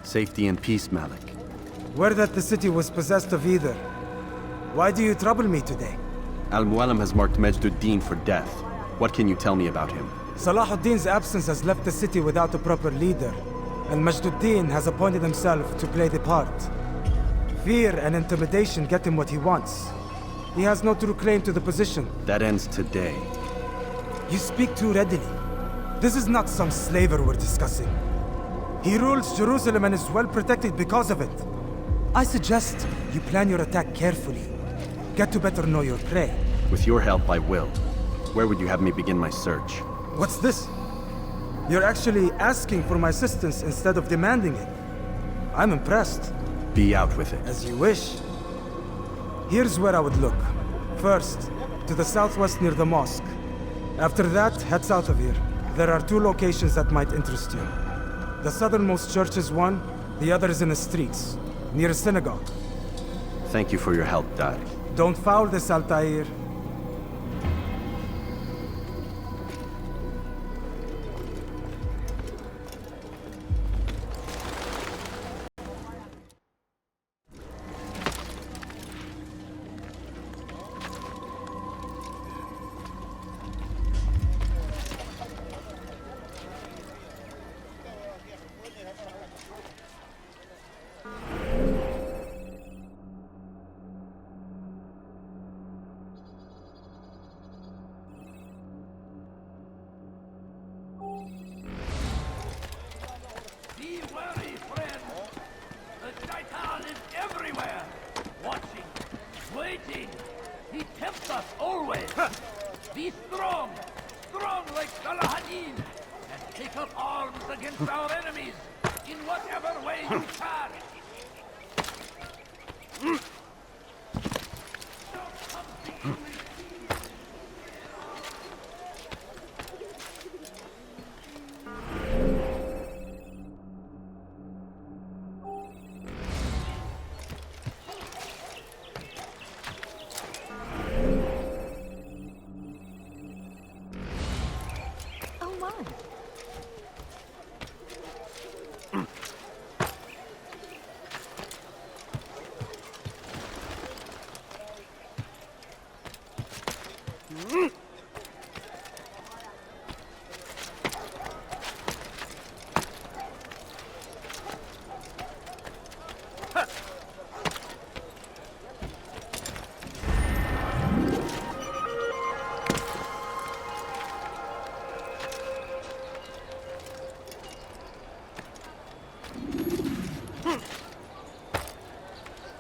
Safety and peace, Malik. Word that the city was possessed of either. Why do you trouble me today? Al-Mualim has marked Majduddin for death. What can you tell me about him? Salahuddin's absence has left the city without a proper leader, and Majduddin has appointed himself to play the part. Fear and intimidation get him what he wants. He has no true claim to the position. That ends today. You speak too readily. This is not some slaver we're discussing. He rules Jerusalem and is well protected because of it. I suggest you plan your attack carefully. Get to better know your prey. With your help, I will. Where would you have me begin my search? What's this? You're actually asking for my assistance instead of demanding it. I'm impressed. Be out with it. As you wish. Here's where I would look. First, to the southwest near the mosque. After that, head south of here. There are two locations that might interest you. The southernmost church is one, the other is in the streets, near a synagogue. Thank you for your help, Dari. Don't foul this, Altair. Be wary, friend. The Shaitan is everywhere. Watching, waiting. He tempts us always. Be strong. Strong like Salahuddin. And take up arms against our enemies. In whatever way you can.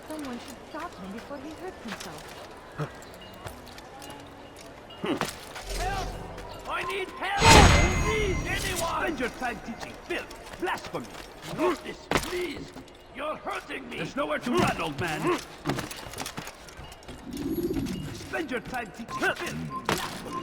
Someone should stop him before he hurts himself. Help! I need help! Please, anyone! Spend your time teaching filth, blasphemy. Not this, please! You're hurting me! There's nowhere to run, old man. Spend your time teaching filth, blasphemy.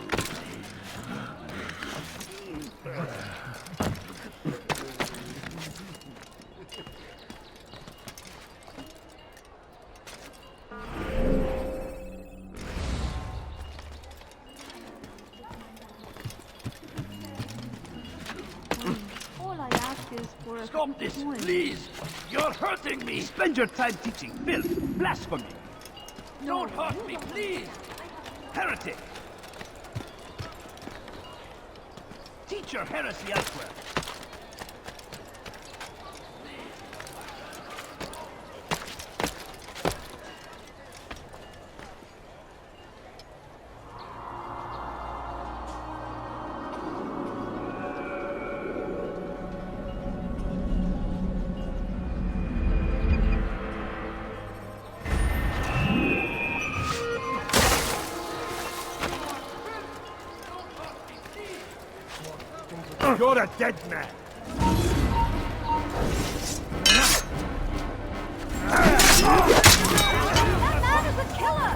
All I ask is for a Stop this, coin. please! You're hurting me! Spend your time teaching filth, blasphemy. Don't hurt me, please! Heretic. Teach your heresy elsewhere. You're a dead man. That man is a killer!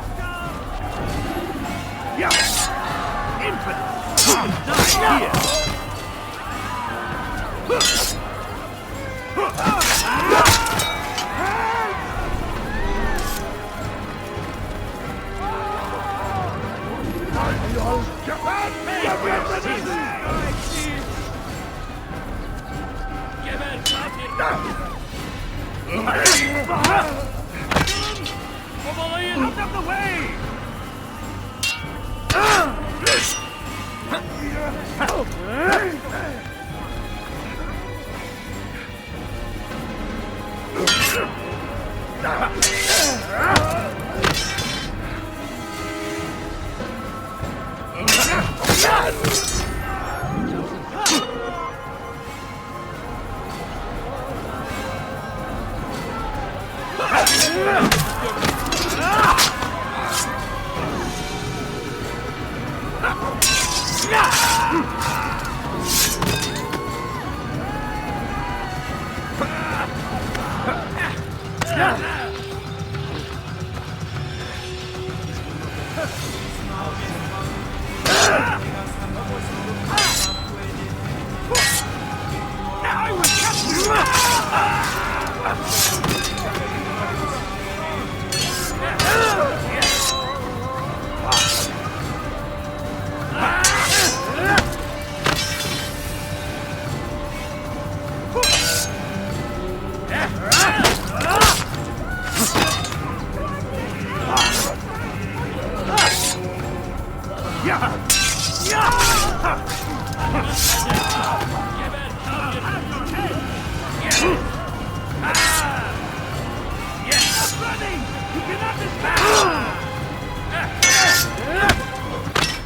Yeah. Infidel. You can die here. Give it, Kovalayın! Out of the way!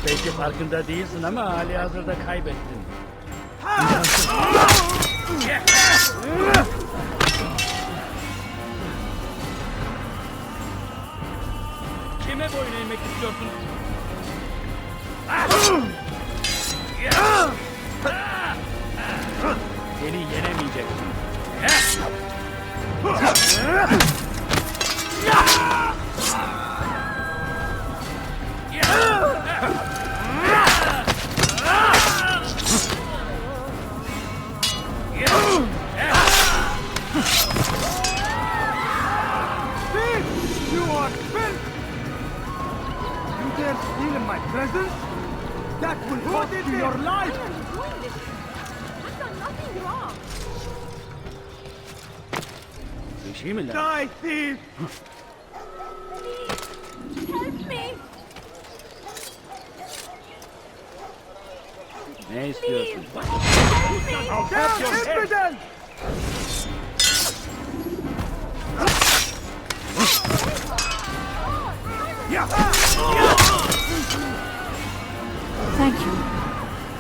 Belki farkında değilsin ama hali hazırda kaybettin. Kime boyun eğmek istiyorsun? Seni yenemeyeceksin. You are filth! You dare steal in my presence? That will cost you your life! Why are you doing this? I've done nothing wrong. Bir şey mi lan? Die, thief! Help me! Ne istiyorsun? Help me! Down, impudent! Thank you.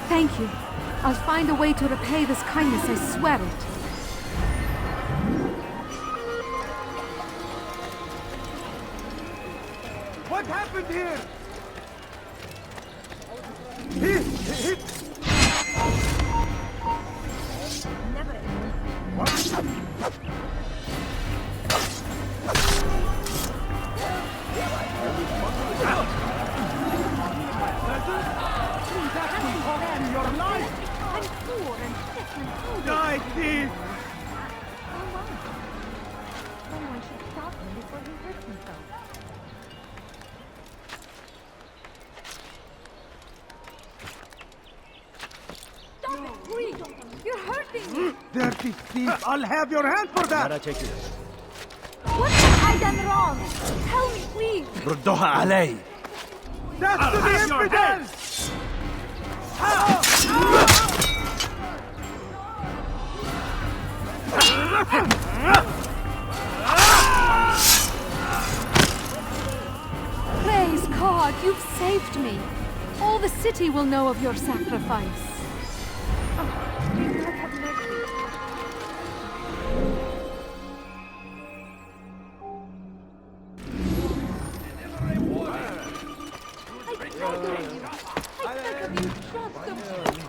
Thank you. I'll find a way to repay this kindness, I swear it. What happened here? I'm poor and sick and hungry. Die, thief! Oh, well. Someone should stop him before he hurts himself. Stop it, please! You're hurting me! Dirty thief! I'll have your hand for that! Para çekil. What have I done wrong? Tell me, please! ردوها علي. That's to the have your impudent! Praise God, you've saved me. All the city will know of your sacrifice. Jesus, have mercy. I beg of you. I beg of you, just a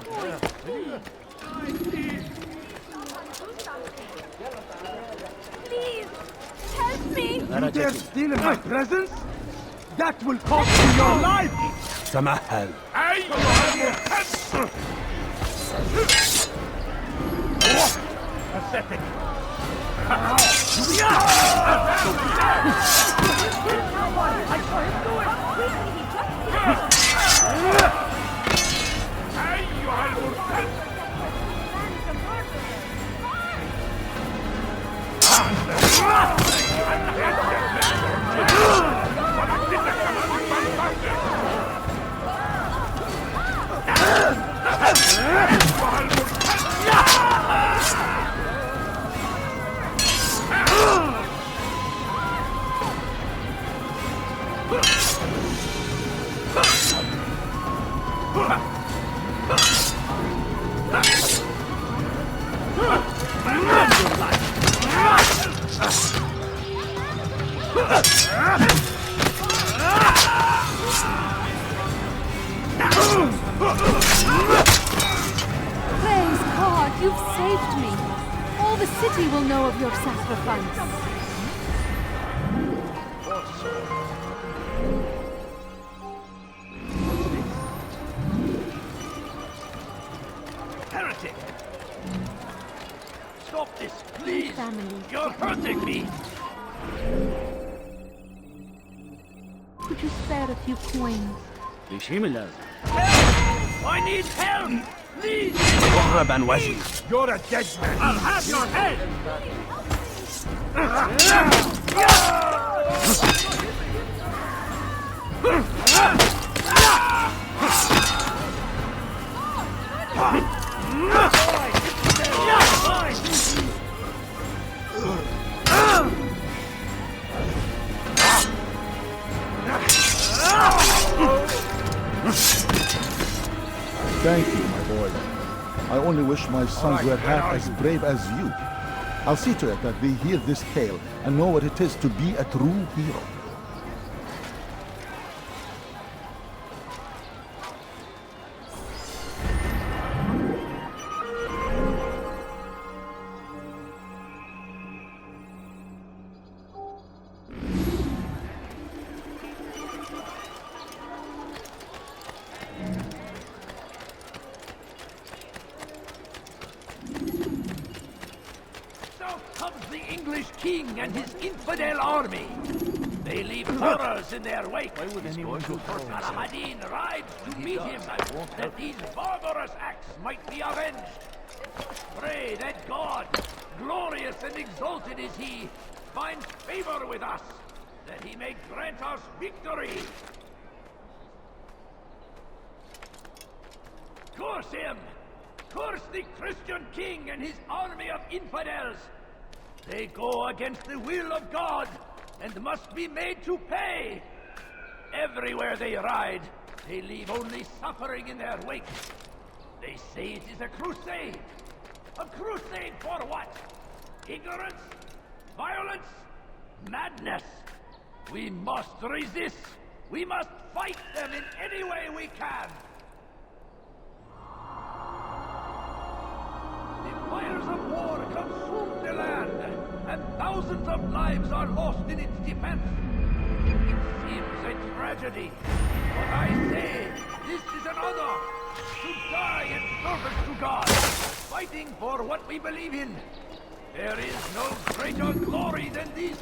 boy, please. Please, help me. Para You dare çekil. steal in my presence? That will cost you your life! تمهل. Pathetic. Praise God, you've saved me. All the city will know of your sacrifice. Heretic! Stop this, please! Family. You're hurting me! Could you spare a few coins? I need help! Please! You're a dead man. I'll have your head! Thank you, my boy. I only wish my sons were half as brave as you. I'll see to it that they hear this tale and know what it is to be a true hero. Comes the English king and his infidel army. They leave horrors in their wake. Why would anyone go for Saladin rides to meet him, that these barbarous acts might be avenged. Pray that God, glorious and exalted is he, finds favor with us, that he may grant us victory. Curse him! Curse the Christian king and his army of infidels! They go against the will of God, and must be made to pay. Everywhere they ride, they leave only suffering in their wake. They say it is a crusade. A crusade for what? Ignorance? Violence? Madness? We must resist. We must fight them in any way we can. The fires of war consume the land, and thousands of lives are lost in its defense. It seems a tragedy, but I say this is an honor to die in service to God, fighting for what we believe in. There is no greater glory than this.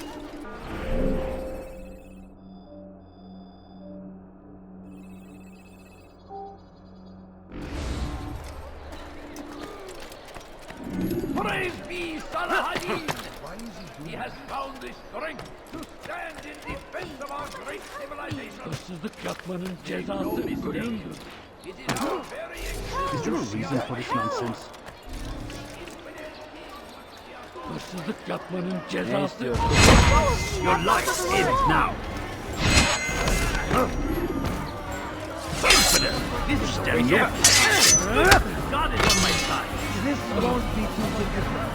Praise be Saladin! He has found the strength to stand in defense of our great civilization. This is the Gutman and Make no mistake. It is our very existence. Is there a reason for this nonsense? This is the Gutman and Jezza. Your life ends now. Infidel! This is their God is on my side. This won't be too difficult.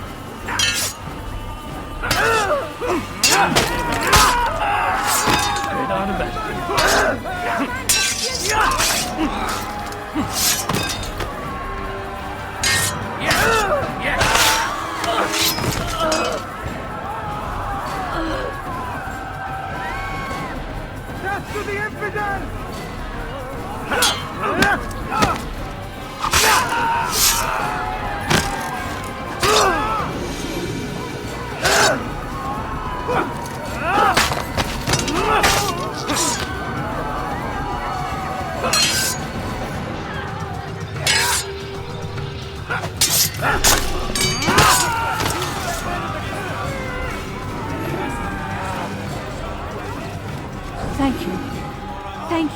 Straight out of bed. Death to the infidel!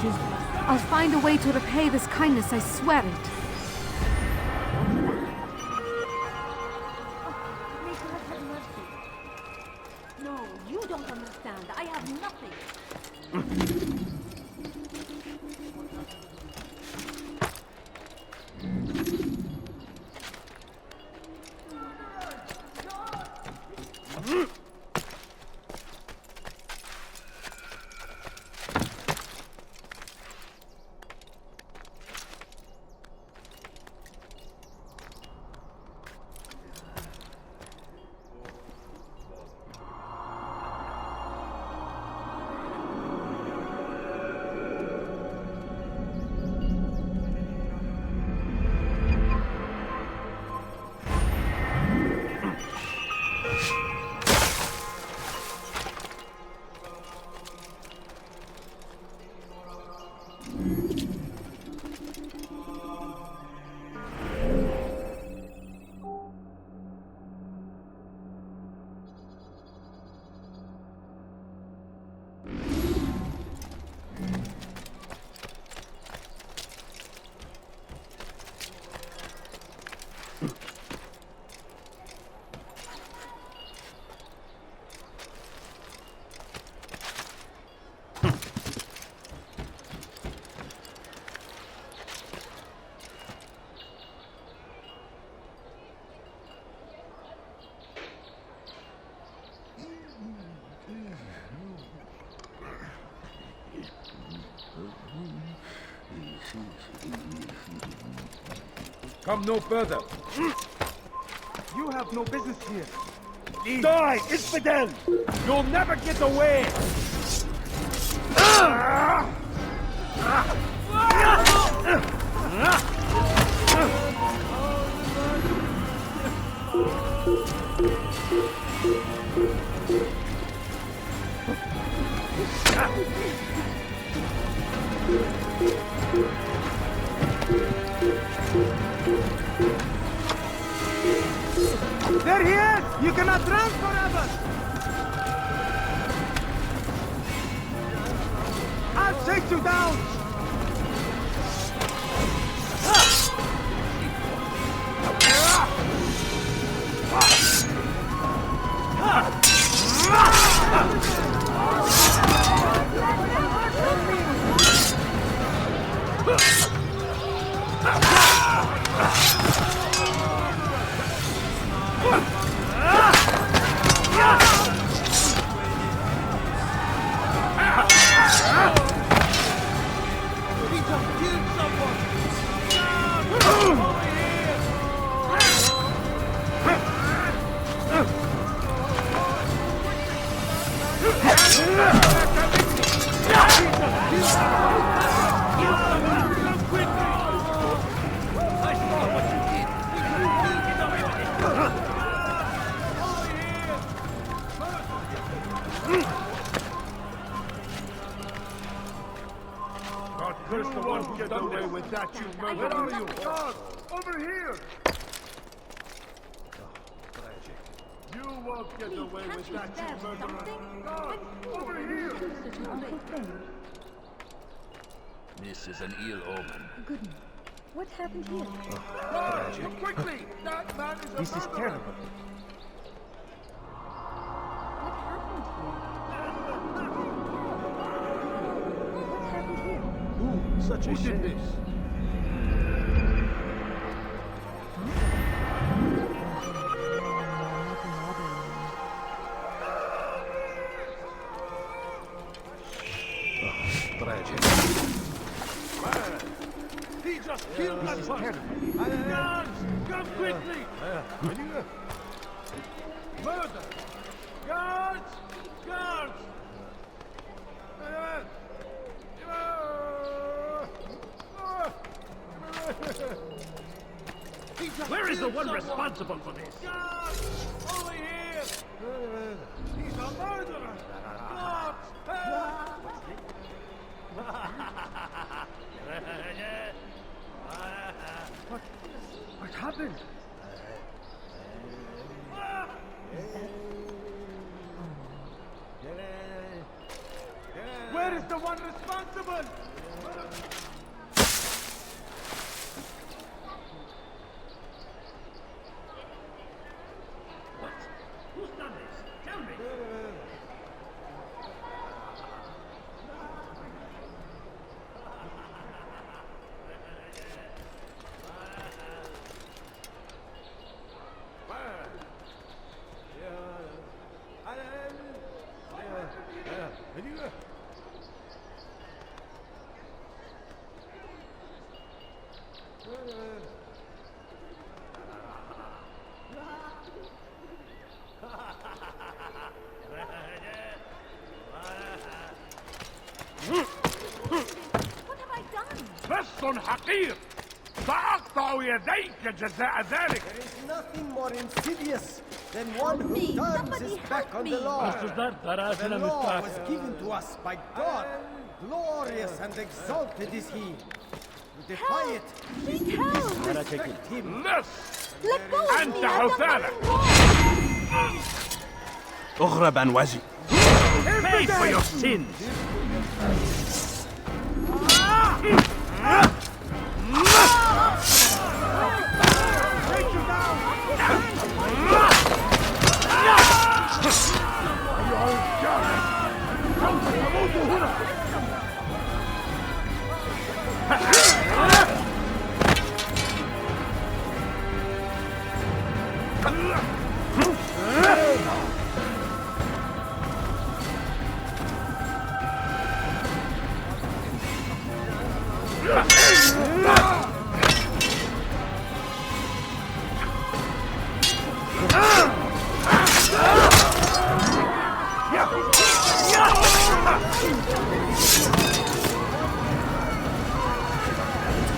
I'll find a way to repay this kindness, I swear it. May God have mercy. No, you don't understand. I have nothing. Come no further. You have no business here. Die, infidel! You'll never get away! There he is! You cannot run forever! I'll chase you down! First the one who get away with that, you murderer. Where are you? God, over here! You won't get away with that, you murderer. God, over here! This is an ill omen. Goodness. What happened here? God, come quickly! That man is a This is murderer! terrible. What happened here? Such a shame. This? Tragic. He just killed that person! Guards! Come quickly! Murder! Guards! Guards! Where is the one responsible for this? Guards! Over here! He's a murderer! Guards! What happened? Where is the one responsible? What? Who's done this? Tell me. What have I done? بس حقير سأقطع يديك جزاء ذلك. There is nothing more insidious than one who me. turns Somebody his back help on me. the law. The law was given to us by God. Glorious and exalted is he. To defy it, Please help! respect him. This Let go of أنت me! I've done حثالة. nothing wrong! اغرب أنواجي. Pay for your sins.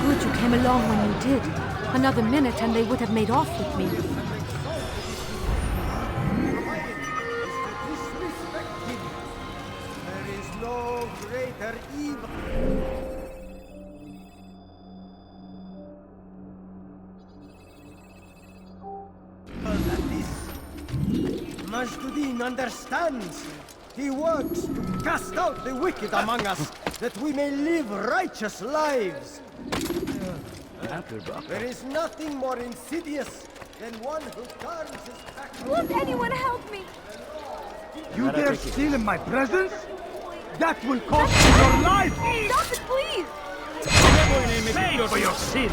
Good you came along when you did. Another minute and they would have made off with me. Disrespect him. There is no greater evil. Than this. Majduddin understands. He works to cast out the wicked among us, that we may live righteous lives. There is nothing more insidious than one who turns his back on Won't anyone help me? You dare steal in my presence? That will cost you your life! Stop it, please! Pay for your sins!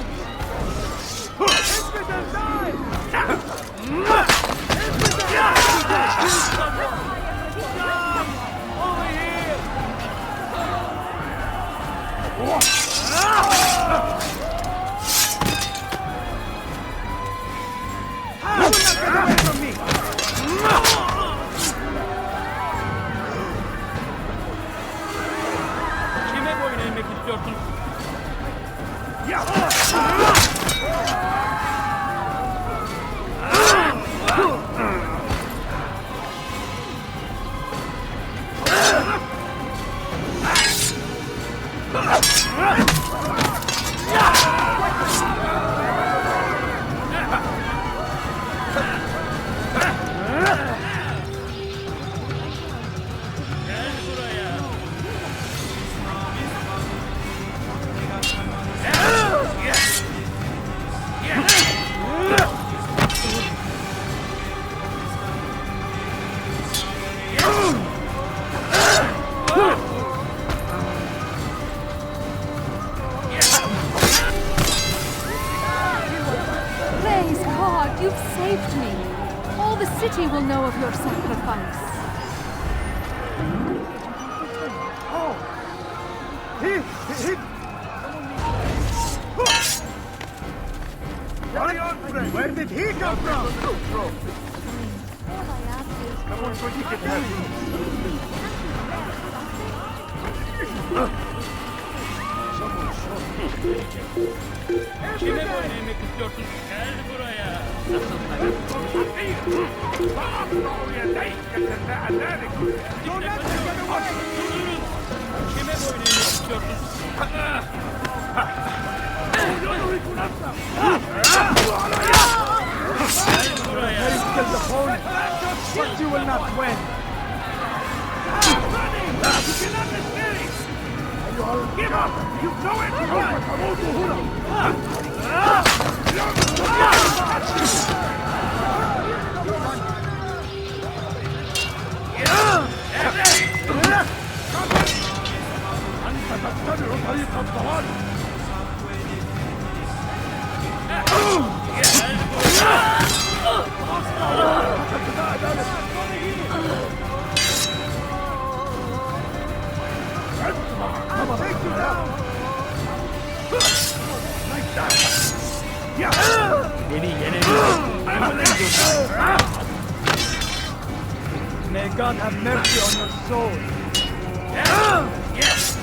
Kime boyun eğmek istiyorsun? Praise God, you've saved me. All the city will know of your sacrifice. Where did he come from? All I ask is Kime boyun eğmek istiyorsun? Gel buraya. سأقطع يديك جزاء ذلك. Durun. Kime boyun eğmek istiyorsun? يدرك نفسه. Gel buraya. But you will not win. You cannot escape. Give up! You know May God have mercy on your soul. Yes!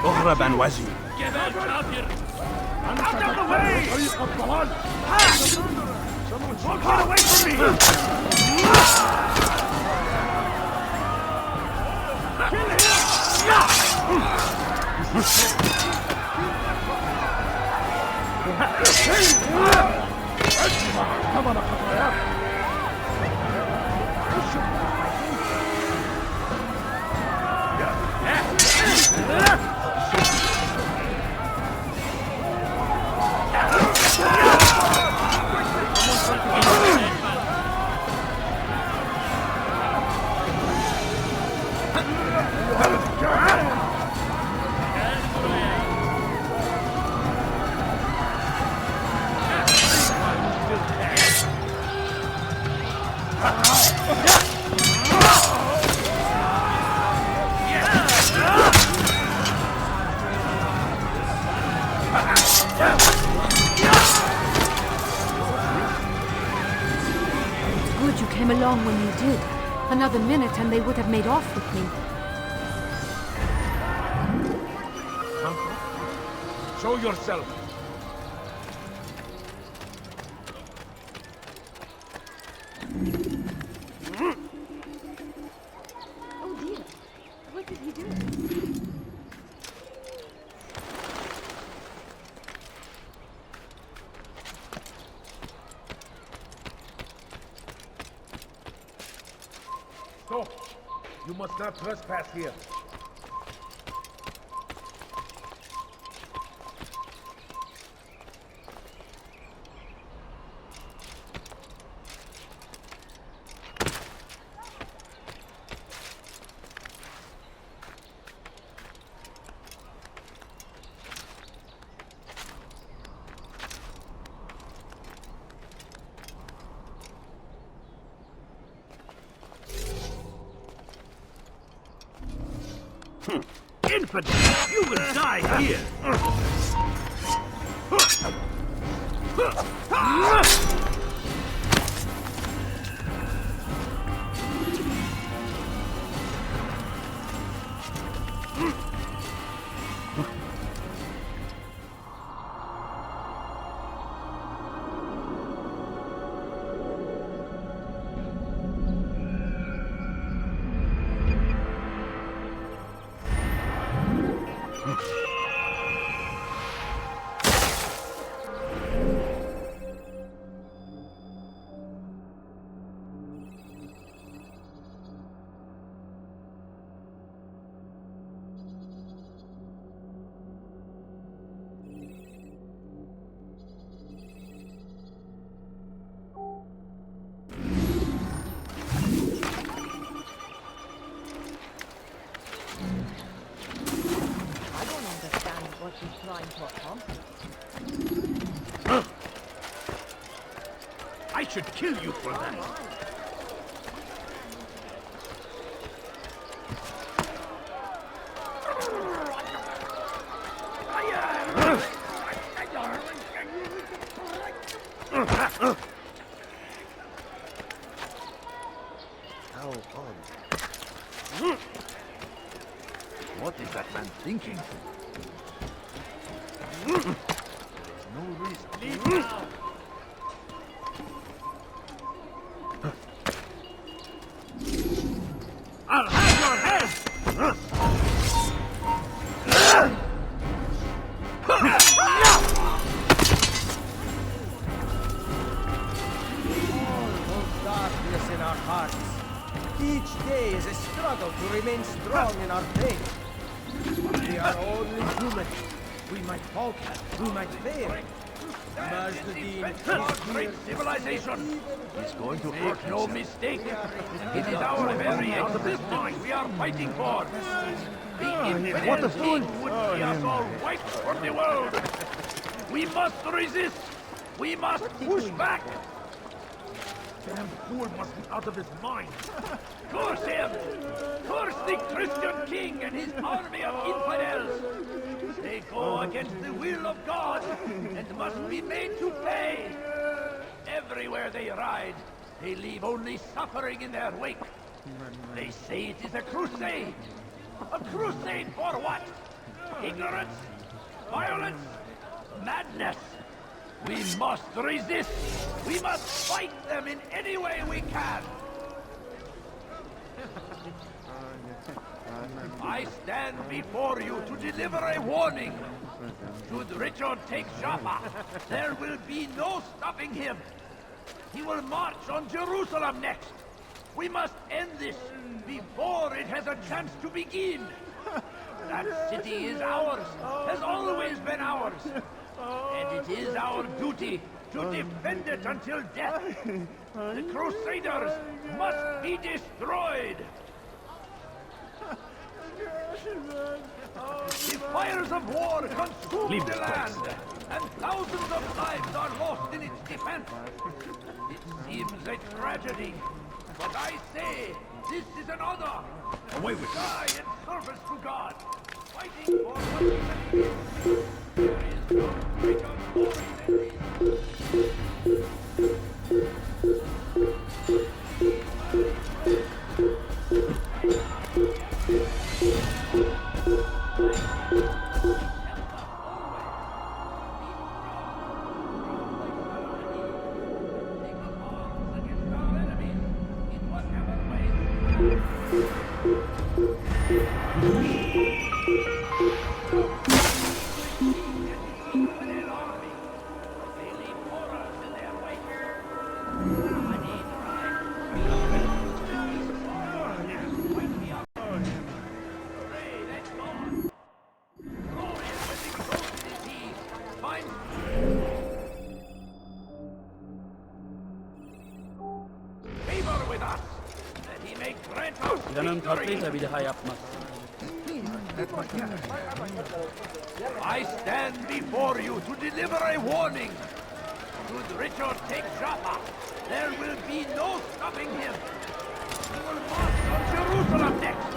اهرب عن وجهي. جبل كافر. Out of the way! Someone's get away from me! Good you came along when you did. Another minute and they would have made off with me. Show yourself! Oh dear. What did he do? Stop! You must not trespass here. Infidel! You will die here! What she's trying to accomplish. I should kill you for that. What is that man thinking? There's no reason. Leave now. I'll have your head! Darkness in our hearts. Each day is a struggle to remain strong in our faith. We are only human. We might falter. We might fail. Majduddin Defense of our great civilization. He's going to hurt Make no mistake. It is our very existence we are fighting for. The infidel king would see us all wiped from the world. We must resist. We must push back. Damn fool must be out of his mind. Curse him! Curse the Christian king and his army of infidels! They go against the will of God and must be made to pay! Everywhere they ride, they leave only suffering in their wake. They say it is a crusade! A crusade for what? Ignorance? Violence? Madness? We must resist! We must fight them in any way we can! I stand before you to deliver a warning. Should Richard take Jaffa, there will be no stopping him. He will march on Jerusalem next. We must end this before it has a chance to begin. That city is ours, has always been ours. And it is our duty to defend it until death. The Crusaders must be destroyed. The fires of war consume the land, and thousands of lives are lost in its defense. It seems a tragedy, but I say this is an honor. Away with you. Die in service to God, fighting for what we believe in. There is no greater glory than I stand before you to deliver a warning. Should Richard take Jaffa, there will be no stopping him. He will march on Jerusalem next.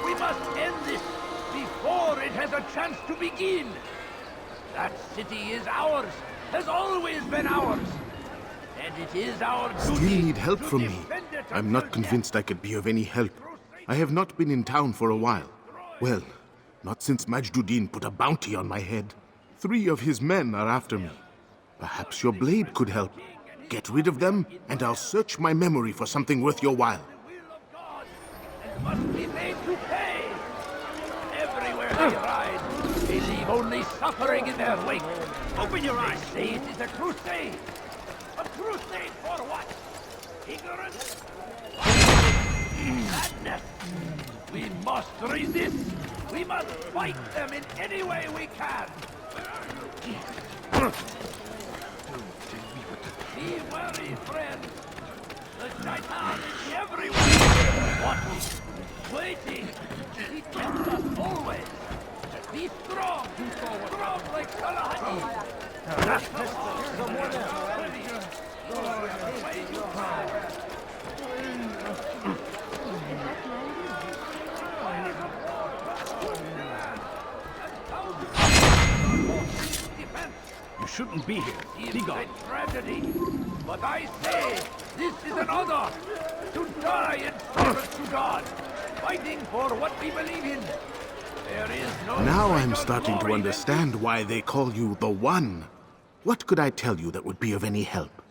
We must end this before it has a chance to begin. That city is ours, has always been ours. And it is our duty. Still need help to from me. defend it I'm until not death. convinced I could be of any help. I have not been in town for a while. Well, not since Majduddin put a bounty on my head. 3 of his men are after me. Perhaps your blade could help. Get rid of them, and I'll search my memory for something worth your while. The will of God must be made to pay. Everywhere they ride, they leave only suffering in their wake. Open your eyes! They say it is a crusade. A crusade for what? Ignorance? Madness. We must resist. We must fight them in any way we can. Where are you? Be wary, friends. The shaitan is everywhere. Watching, waiting. He tempts us always. Be strong. Strong like Salahadin. Someone else. Way you can. You shouldn't be here. Be It's gone. a tragedy, but I say this is an honor to die in to God, fighting for what we believe in. There is no Now I'm greater starting to glory than understand why they call you the One. What could I tell you that would be of any help?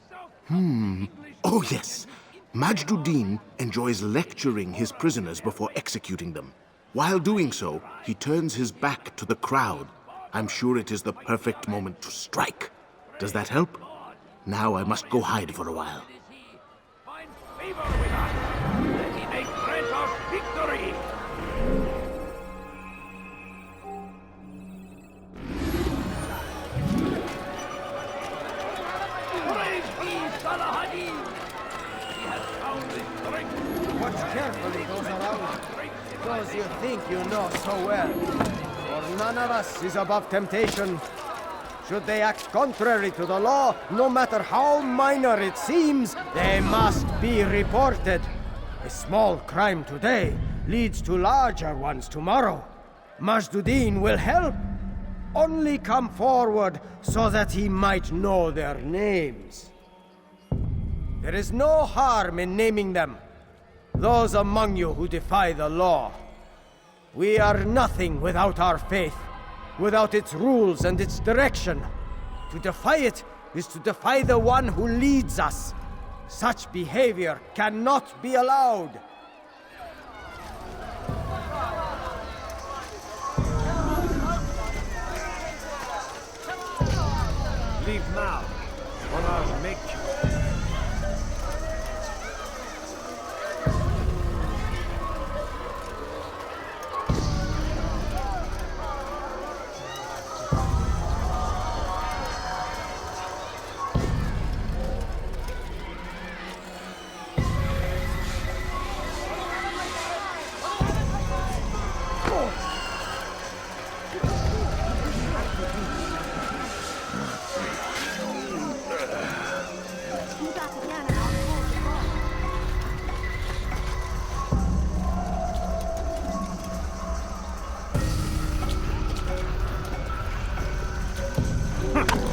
Oh yes. Majduddin enjoys lecturing his prisoners before executing them. While doing so, he turns his back to the crowd. I'm sure it is the perfect moment to strike. Does that help? Now I must go hide for a while. find favor with us, that he may grant us victory. Praise be Salahadin! He has found his strength. Watch carefully those around. Those you think you know so well. For none of us is above temptation. Should they act contrary to the law, no matter how minor it seems, they must be reported. A small crime today leads to larger ones tomorrow. Majduddin will help. Only come forward so that he might know their names. There is no harm in naming them. Those among you who defy the law. We are nothing without our faith, without its rules and its direction. To defy it is to defy the one who leads us. Such behavior cannot be allowed. Leave now, or I'll make you.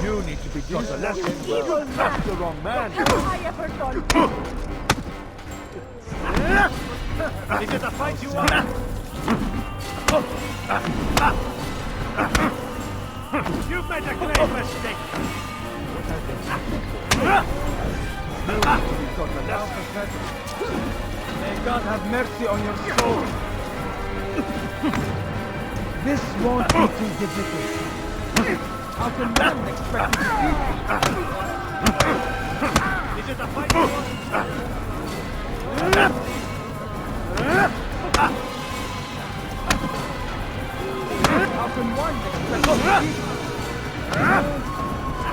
You need to be taught a lesson. That's the wrong man. Have I ever done? Is it a fight you want? You've made a grave mistake. May God have mercy on your soul. This won't be too difficult. How can man expect to Is it a fight you want? How can one expect to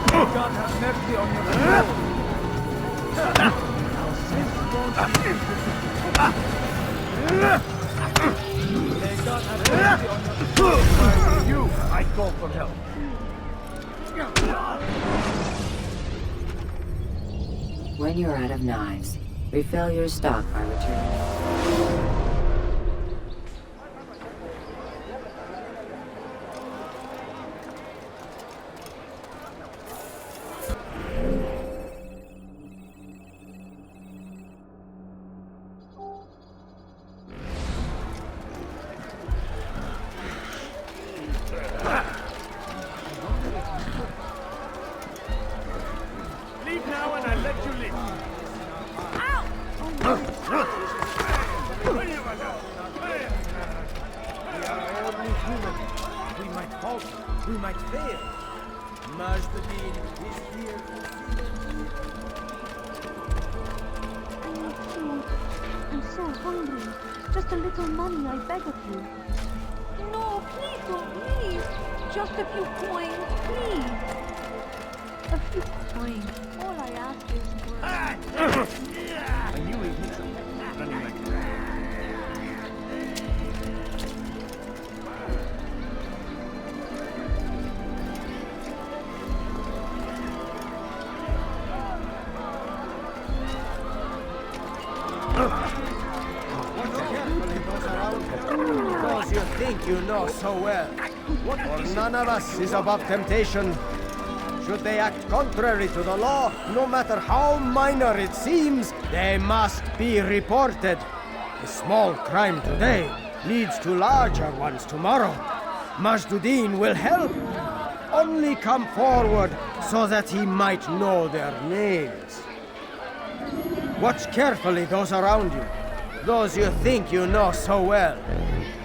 May God have mercy on your soul. This won't be too difficult. May God have mercy on your soul. For you, I call for help. When you're out of knives, refill your stock by returning. Leave now and I'll let you live. We are only human. We might falter. We might fail. Majduddin is here to I'm so hungry. Just a little money, I beg of you. No, please don't leave. Just a few coins, please. A few coins. All I ask is for... I knew he'd need something. Running like that. those you think you know so well. For none of us is above temptation. Should they act contrary to the law, no matter how minor it seems, they must be reported. A small crime today leads to larger ones tomorrow. Majd-Uddin will help. Only come forward so that he might know their names. Watch carefully those around you, those you think you know so well.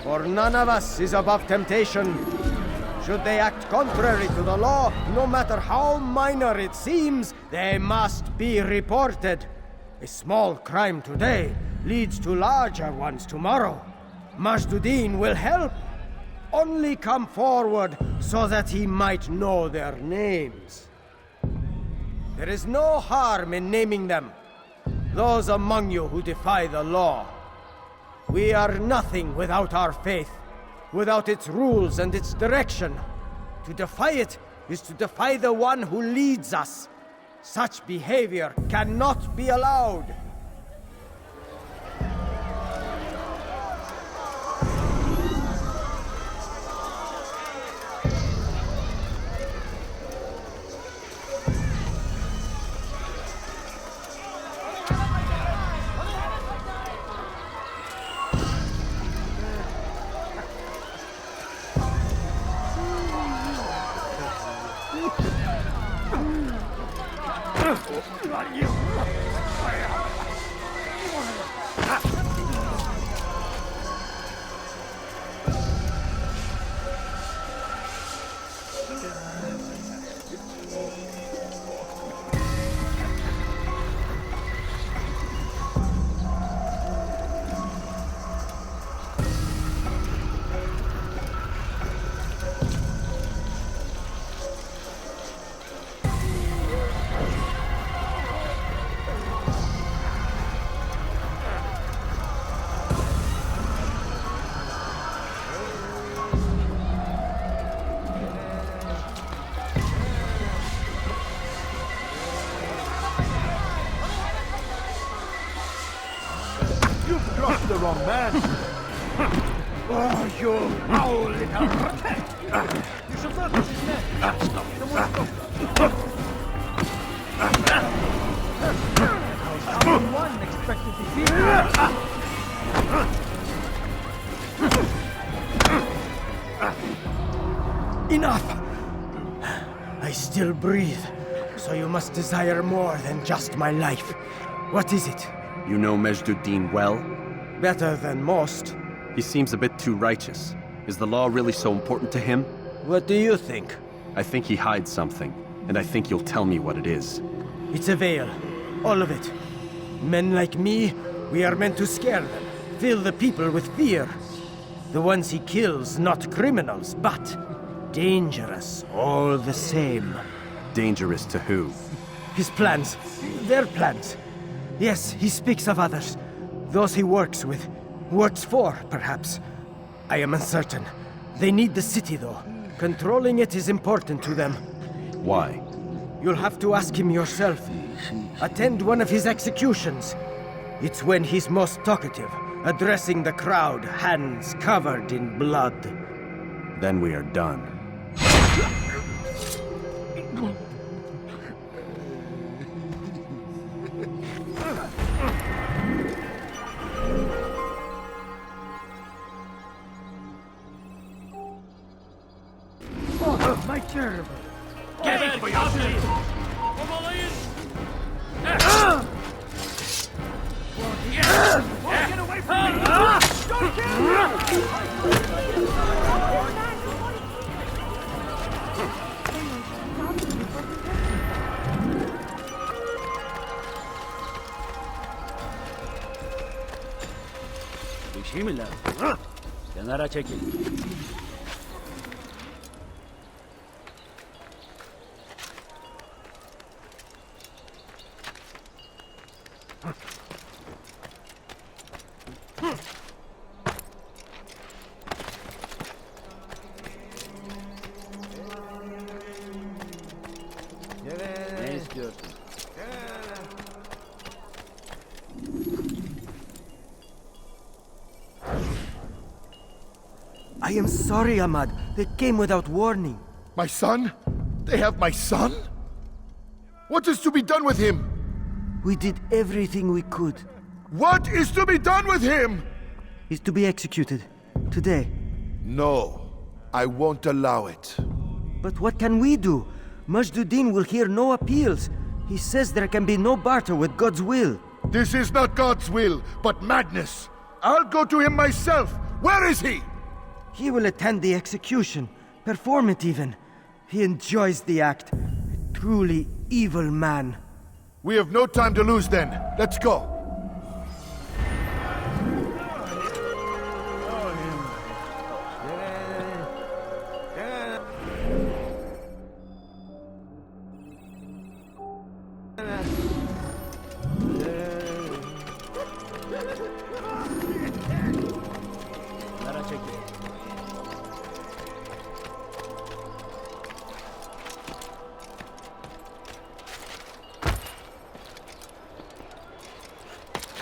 For none of us is above temptation. Should they act contrary to the law, no matter how minor it seems, they must be reported. A small crime today leads to larger ones tomorrow. Majd-Uddin will help. Only come forward so that he might know their names. There is no harm in naming them. Those among you who defy the law. We are nothing without our faith, without its rules and its direction. To defy it is to defy the one who leads us. Such behavior cannot be allowed. The wrong man. Oh, you foul little rat! You should not his neck. Stop. One expected defeat. Enough! I still breathe, so you must desire more than just my life. What is it? You know Majd-Uddin well? Better than most. He seems a bit too righteous. Is the law really so important to him? What do you think? I think he hides something, and I think you'll tell me what it is. It's a veil. All of it. Men like me, we are meant to scare them, fill the people with fear. The ones he kills, not criminals, but dangerous all the same. Dangerous to who? His plans. Their plans. Yes, he speaks of others. Those he works with. Works for, perhaps. I am uncertain. They need the city, though. Controlling it is important to them. Why? You'll have to ask him yourself. Attend one of his executions. It's when he's most talkative, addressing the crowd, hands covered in blood. Then we are done. My terrible. Get it for your sins! Get away from me! Don't kill Bismillah. Kenara çekil. Ne istiyorsun? I am sorry, Ahmad. They came without warning. My son? They have my son? What is to be done with him? We did everything we could. What is to be done with him? He's to be executed. Today. No, I won't allow it. But what can we do? Majd-ud-Din will hear no appeals. He says there can be no barter with God's will. This is not God's will, but madness. I'll go to him myself. Where is he? He will attend the execution, perform it even. He enjoys the act. A truly evil man. We have no time to lose then. Let's go.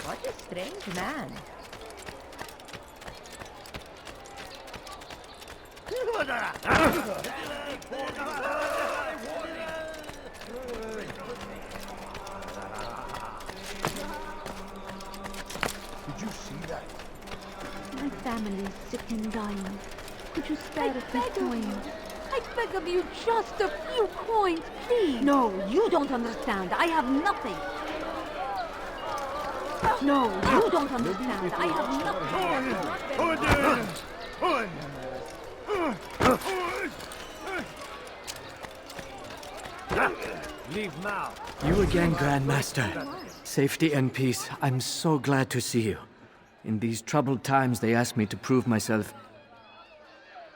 What a strange man. Did you see that? My family's sick and dying. Could you spare a few coins? I beg of you, just a few coins, please. No, you don't understand. I have nothing. No, you don't understand. I have nothing. Leave now. You again, Grandmaster. Safety and peace. I'm so glad to see you. In these troubled times, they asked me to prove myself.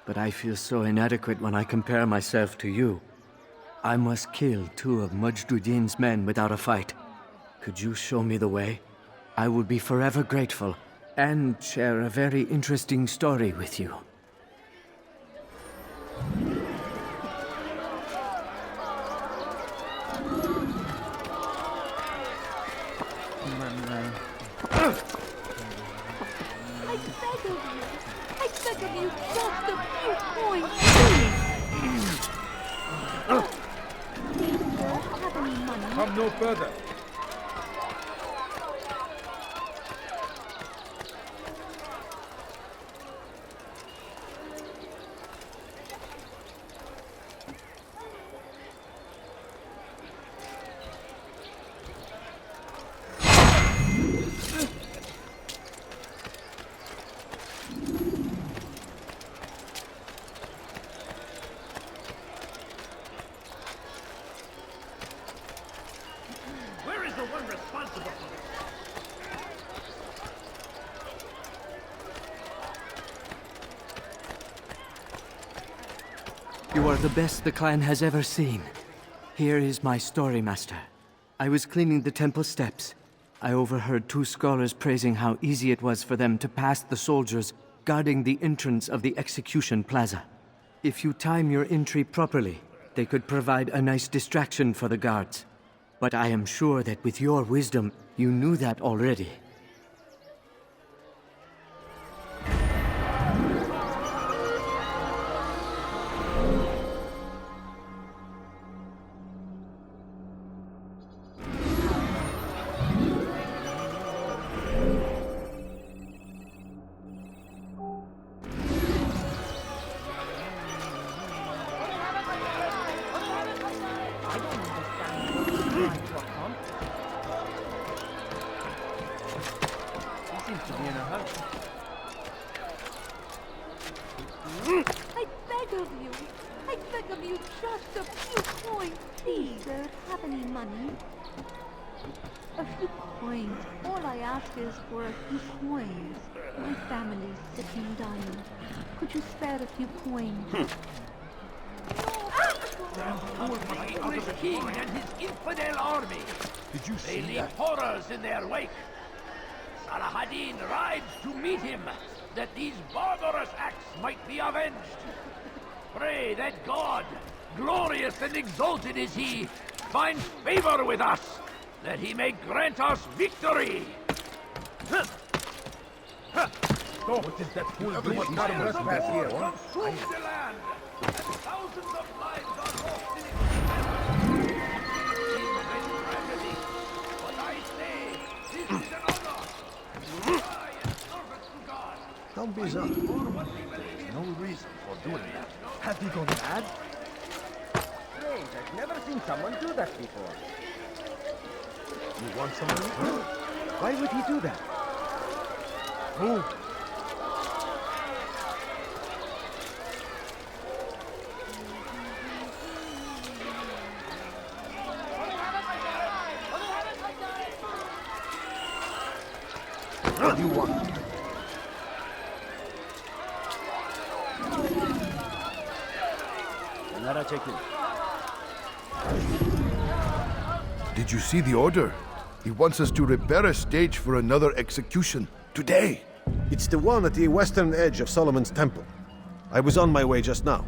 But I feel so inadequate when I compare myself to you. I must kill 2 of Majd-ud-Din's men without a fight. Could you show me the way? I will be forever grateful, and share a very interesting story with you. I beg of you, just a few coins, please. Have any money? Come no further. Where is the one responsible for this? You are the best the clan has ever seen. Here is my story, Master. I was cleaning the temple steps. I overheard 2 scholars praising how easy it was for them to pass the soldiers guarding the entrance of the execution plaza. If you time your entry properly, they could provide a nice distraction for the guards. But I am sure that with your wisdom, you knew that already. I beg of you, just a few coins, please. Sir, have any money? A few coins. All I ask is for a few coins. My family's sick and dying. Could you spare a few coins? The king and his infidel army. Did you They see leave that? horrors in their wake. Salah-ad-Din rides to meet him, that these barbarous acts might be avenged. Pray that God, glorious and exalted is he, find favor with us, that he may grant us victory. What is that fool doing? Not a trespass here, huh? Consume the land, and thousands of lives are lost in its tragedy. But I say, this is an honor How bizarre. No reason for doing that. Have you gone mad? Strange, I've never seen someone do that before. You want something? Why would he do that? Who? What do you want? Did you see the order? He wants us to repair a stage for another execution. Today! It's the one at the western edge of Solomon's Temple. I was on my way just now.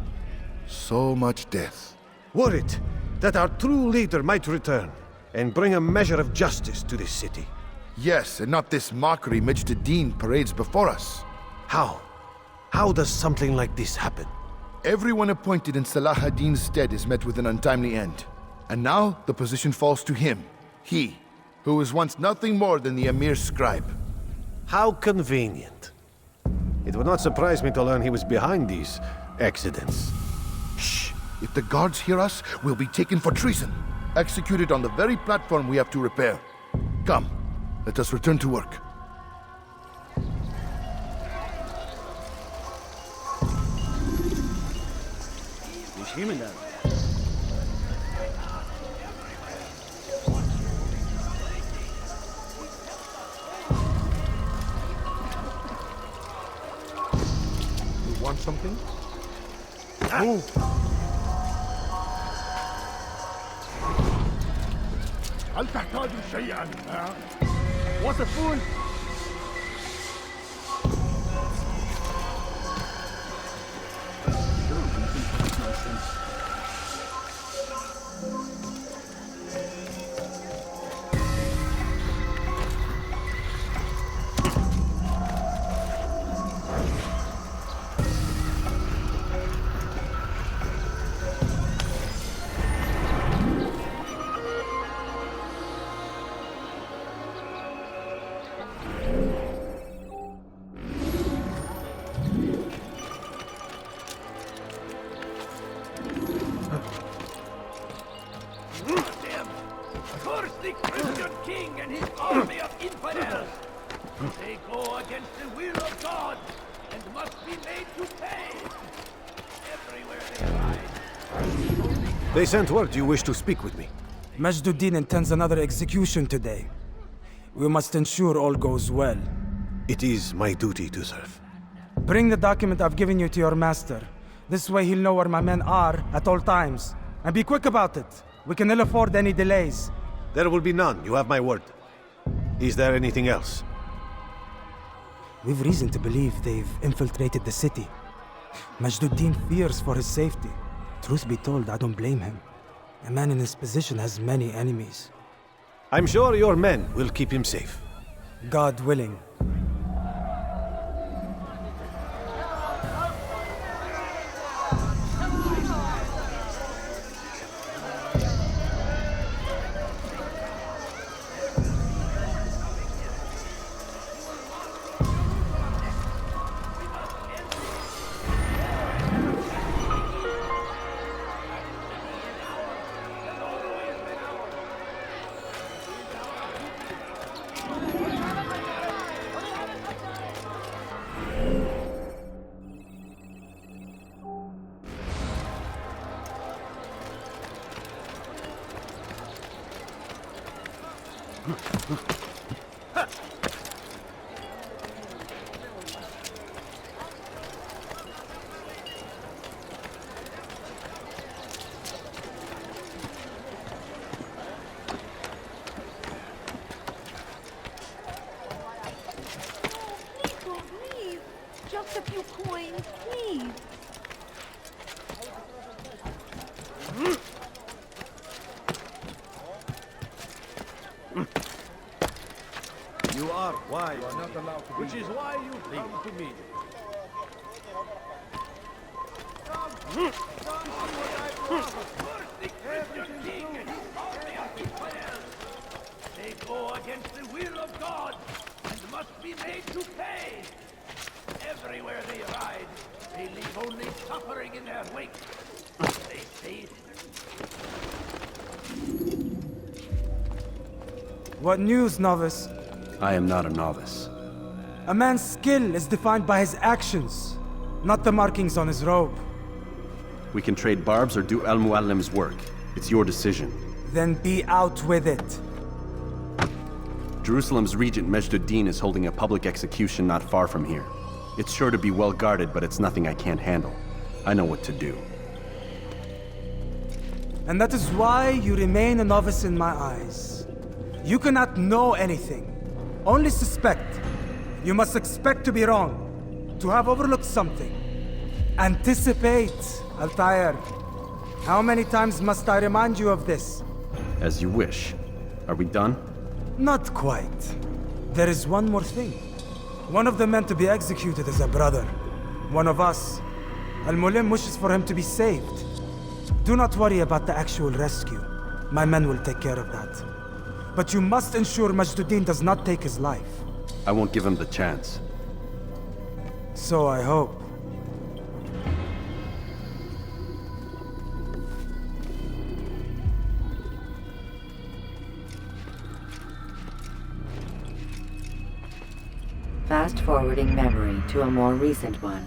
So much death. Worried that our true leader might return and bring a measure of justice to this city. Yes, and not this mockery Majd ad-Din parades before us. How? How does something like this happen? Everyone appointed in Salah ad-Din's stead is met with an untimely end. And now the position falls to him. He, who was once nothing more than the Emir's scribe. How convenient. It would not surprise me to learn he was behind these accidents. Shh! If the guards hear us, we'll be taken for treason. Executed on the very platform we have to repair. Come, let us return to work. You want something? Who? هل تحتاج شيئا؟ وصفون They sent word you wish to speak with me. Majd ad-Din intends another execution today. We must ensure all goes well. It is my duty to serve. Bring the document I've given you to your master. This way he'll know where my men are at all times. And be quick about it. We can ill afford any delays. There will be none, you have my word. Is there anything else? We've reason to believe they've infiltrated the city. Majd ad-Din fears for his safety. Truth be told, I don't blame him. A man in his position has many enemies. I'm sure your men will keep him safe. God willing. Please, just a few coins, please. You are wise. You are not allowed to Which is why you come to me. They go against the will of God and must be made to pay. only suffering in their wake. They say. What news, novice? I am not a novice. A man's skill is defined by his actions, not the markings on his robe. We can trade barbs or do Al Muallim's work. It's your decision. Then be out with it. Jerusalem's regent Majd-ud-Din is holding a public execution not far from here. It's sure to be well guarded, but it's nothing I can't handle. I know what to do. And that is why you remain a novice in my eyes. You cannot know anything, only suspect. You must expect to be wrong, to have overlooked something. Anticipate, Altair. How many times must I remind you of this? As you wish. Are we done? Not quite. There is one more thing. One of the men to be executed is a brother. One of us. Al-Mualim wishes for him to be saved. Do not worry about the actual rescue. My men will take care of that. But you must ensure Majd-ud-Din does not take his life. I won't give him the chance. So I hope. Fast-forwarding memory to a more recent one.